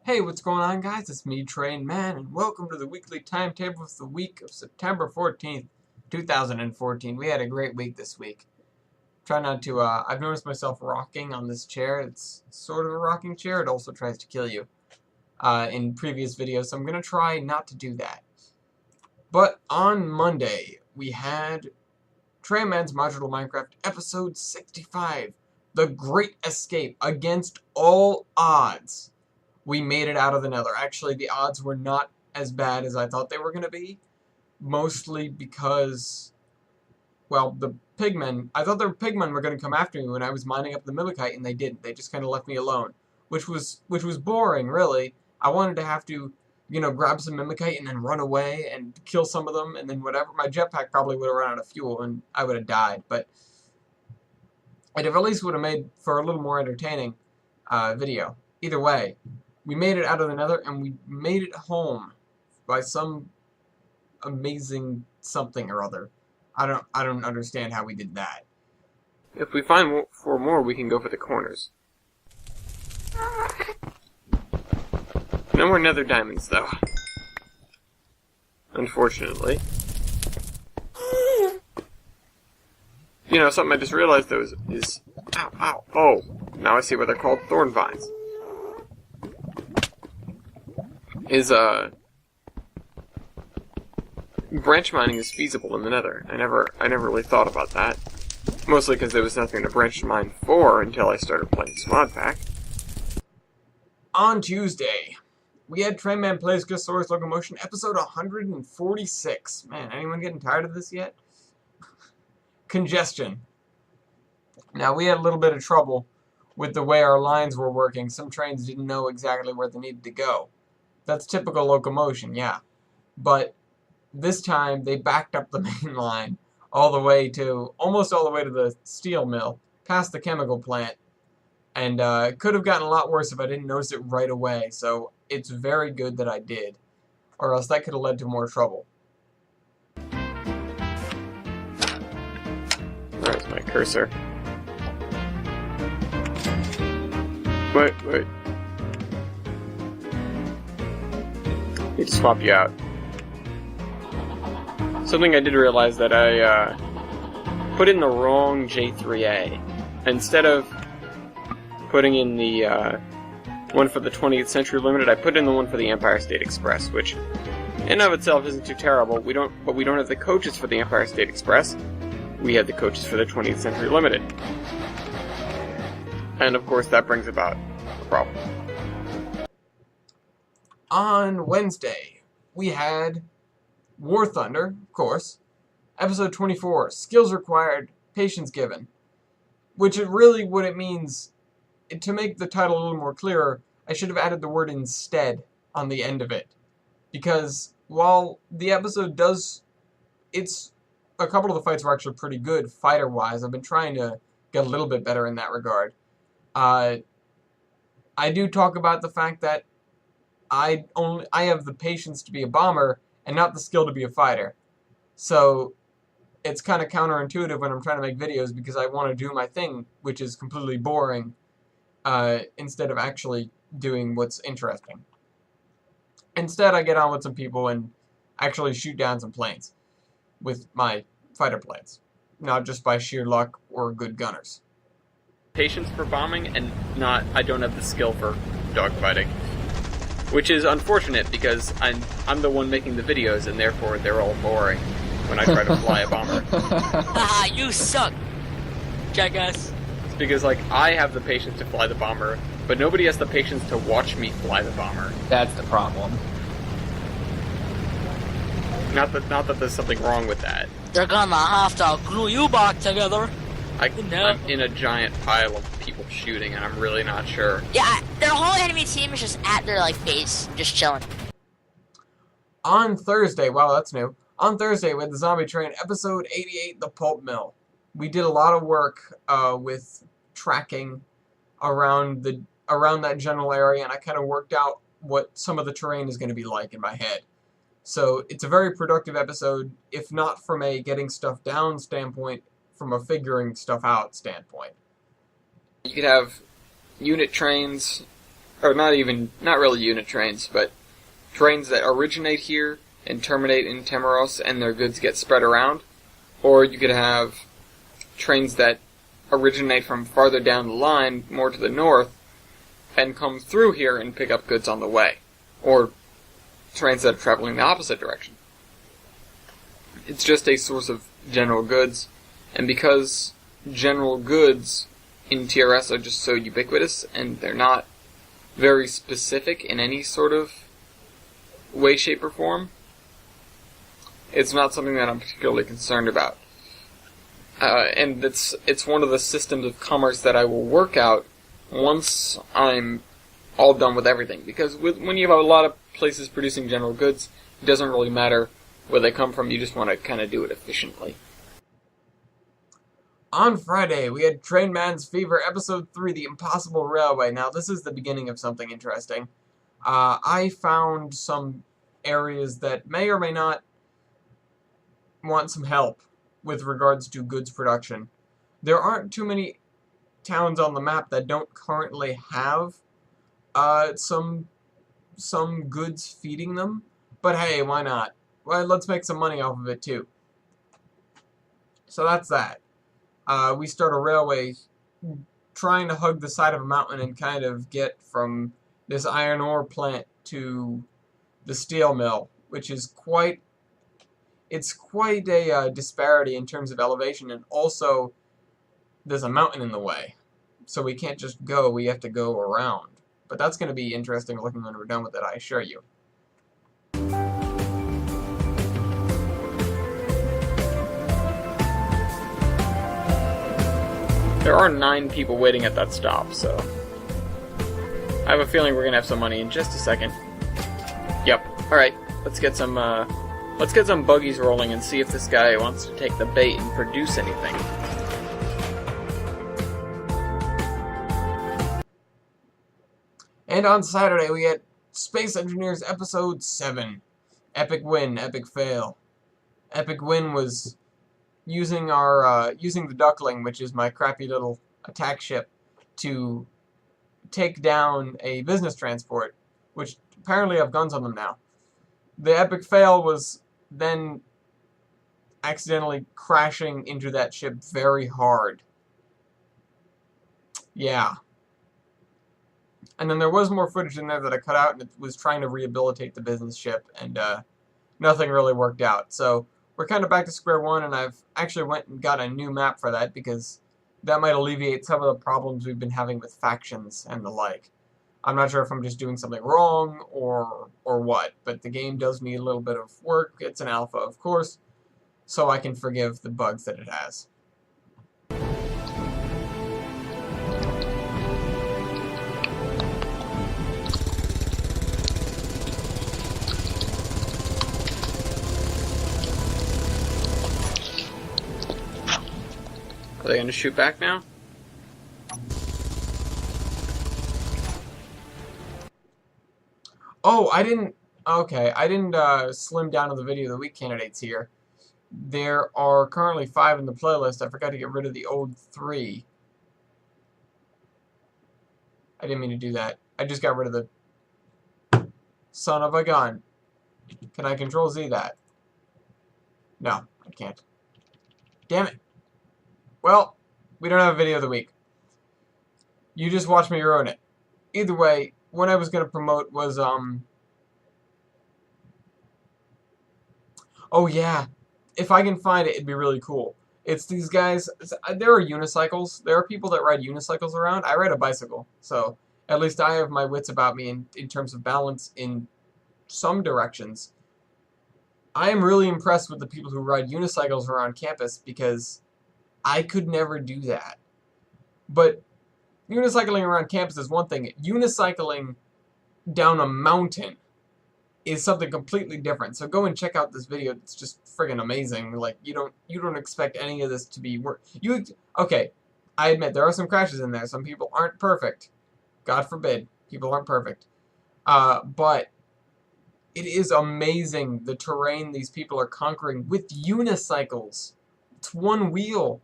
Hey, what's going on, guys? It's me, Train Man, and welcome to the weekly timetable for the week of September 14th, 2014. We had a great week this week. Try not to, I've noticed myself rocking on this chair. It's sort of a rocking chair. It also tries to kill you in previous videos, so I'm going to try not to do that. But on Monday, we had Train Man's Modular Minecraft episode 65, The Great Escape Against All Odds. We made it out of the nether. Actually, the odds were not as bad as I thought they were going to be. Mostly because, well, the pigmen, I thought the pigmen were going to come after me when I was mining up the mimikite, and they didn't. They just kind of left me alone, which was boring, really. I wanted to have to, grab some mimikite and then run away and kill some of them, and then whatever. My jetpack probably would have run out of fuel, and I would have died, but it at least would have made for a little more entertaining video. Either way, we made it out of the nether, and we made it home by some amazing something or other. I don't understand how we did that. If we find four more, we can go for the corners. No more nether diamonds, though. Unfortunately. Something I just realized, though, is... Ow, ow, oh! Now I see why they're called thorn vines. Branch mining is feasible in the nether. I never really thought about that. Mostly because there was nothing to branch mine for until I started playing Smod Pack. On Tuesday, we had Train Man Plays Gustosaurus Locomotion, episode 146. Man, anyone getting tired of this yet? Congestion. Now, we had a little bit of trouble with the way our lines were working. Some trains didn't know exactly where they needed to go. That's typical locomotion, yeah. But this time, they backed up the main line almost all the way to the steel mill, past the chemical plant. And it could have gotten a lot worse if I didn't notice it right away. So it's very good that I did, or else that could have led to more trouble. Where's my cursor? Wait. Need to swap you out. Something I did realize that I put in the wrong J3A. Instead of putting in the one for the 20th Century Limited, I put in the one for the Empire State Express, which in and of itself isn't too terrible. But we don't have the coaches for the Empire State Express. We have the coaches for the 20th Century Limited. And of course that brings about a problem. On Wednesday, we had War Thunder, of course, episode 24, Skills Required, Patience Given, which is really what it means. To make the title a little more clearer, I should have added the word instead on the end of it, because while the episode a couple of the fights were actually pretty good fighter-wise. I've been trying to get a little bit better in that regard. I do talk about the fact that I have the patience to be a bomber and not the skill to be a fighter. So it's kind of counterintuitive when I'm trying to make videos because I want to do my thing, which is completely boring, instead of actually doing what's interesting. Instead, I get on with some people and actually shoot down some planes with my fighter planes, not just by sheer luck or good gunners. Patience for bombing, and I don't have the skill for dogfighting. Which is unfortunate because I'm the one making the videos, and therefore they're all boring when I try to fly a bomber. Haha, you suck, jackass. It's because, I have the patience to fly the bomber, but nobody has the patience to watch me fly the bomber. That's the problem. Not that there's something wrong with that. They're gonna have to glue you back together. I'm in a giant pile of people shooting, and I'm really not sure. Yeah, their whole enemy team is just at their base, just chilling. On Thursday, wow, that's new. On Thursday, we had the Zombie Train, episode 88, The Pulp Mill. We did a lot of work with tracking around that general area, and I kind of worked out what some of the terrain is going to be like in my head. So it's a very productive episode, if not from a getting stuff down standpoint, from a figuring stuff out standpoint. You could have unit trains or not really unit trains, but trains that originate here and terminate in Temeros and their goods get spread around. Or you could have trains that originate from farther down the line, more to the north, and come through here and pick up goods on the way. Or trains that are traveling the opposite direction. It's just a source of general goods, and because general goods in TRS are just so ubiquitous, and they're not very specific in any sort of way, shape, or form, it's not something that I'm particularly concerned about. And it's one of the systems of commerce that I will work out once I'm all done with everything. Because when you have a lot of places producing general goods, it doesn't really matter where they come from, you just want to kind of do it efficiently. On Friday, we had Train Man's Fever, Episode 3, The Impossible Railway. Now, this is the beginning of something interesting. I found some areas that may or may not want some help with regards to goods production. There aren't too many towns on the map that don't currently have some goods feeding them, but hey, why not? Well, let's make some money off of it too. So that's that. We start a railway trying to hug the side of a mountain and kind of get from this iron ore plant to the steel mill, which is quite a disparity in terms of elevation, and also there's a mountain in the way. So we can't just go, we have to go around. But that's going to be interesting looking when we're done with it, I assure you. There are 9 people waiting at that stop, so I have a feeling we're going to have some money in just a second. Yep. Alright, let's get some buggies rolling and see if this guy wants to take the bait and produce anything. And on Saturday, we had Space Engineers Episode 7. Epic win, epic fail. Epic win was using the Duckling, which is my crappy little attack ship, to take down a business transport, which apparently have guns on them now. The epic fail was then accidentally crashing into that ship very hard. Yeah. And then there was more footage in there that I cut out, and it was trying to rehabilitate the business ship, and nothing really worked out. So we're kind of back to square one, and I've actually went and got a new map for that, because that might alleviate some of the problems we've been having with factions and the like. I'm not sure if I'm just doing something wrong or what, but the game does need a little bit of work. It's an alpha, of course, so I can forgive the bugs that it has. Are they going to shoot back now? Oh, I didn't slim down to the video of the week candidates here. There are currently 5 in the playlist. I forgot to get rid of the old 3. I didn't mean to do that. I just got rid of the son of a gun. Can I Control Z that? No, I can't. Damn it. Well, we don't have a video of the week. You just watch me ruin it. Either way, what I was going to promote was, oh yeah, if I can find it, it'd be really cool. It's these guys, there are unicycles. There are people that ride unicycles around. I ride a bicycle, so at least I have my wits about me in terms of balance in some directions. I am really impressed with the people who ride unicycles around campus, because I could never do that. But unicycling around campus is one thing. Unicycling down a mountain is something completely different. So go and check out this video. It's just friggin' amazing. Like, you don't expect any of this to be okay, I admit there are some crashes in there. Some people aren't perfect. God forbid, people aren't perfect. But it is amazing the terrain these people are conquering with unicycles. It's one wheel.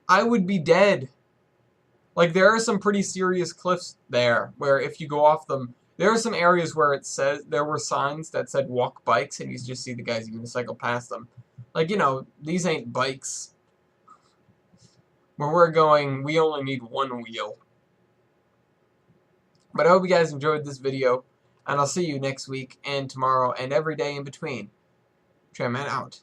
I would be dead. Like, there are some pretty serious cliffs there where if you go off them, there are some areas where it says there were signs that said walk bikes, and you just see the guys unicycle past them. Like, these ain't bikes. Where we're going, we only need one wheel. But I hope you guys enjoyed this video, and I'll see you next week and tomorrow and every day in between. Tramman out.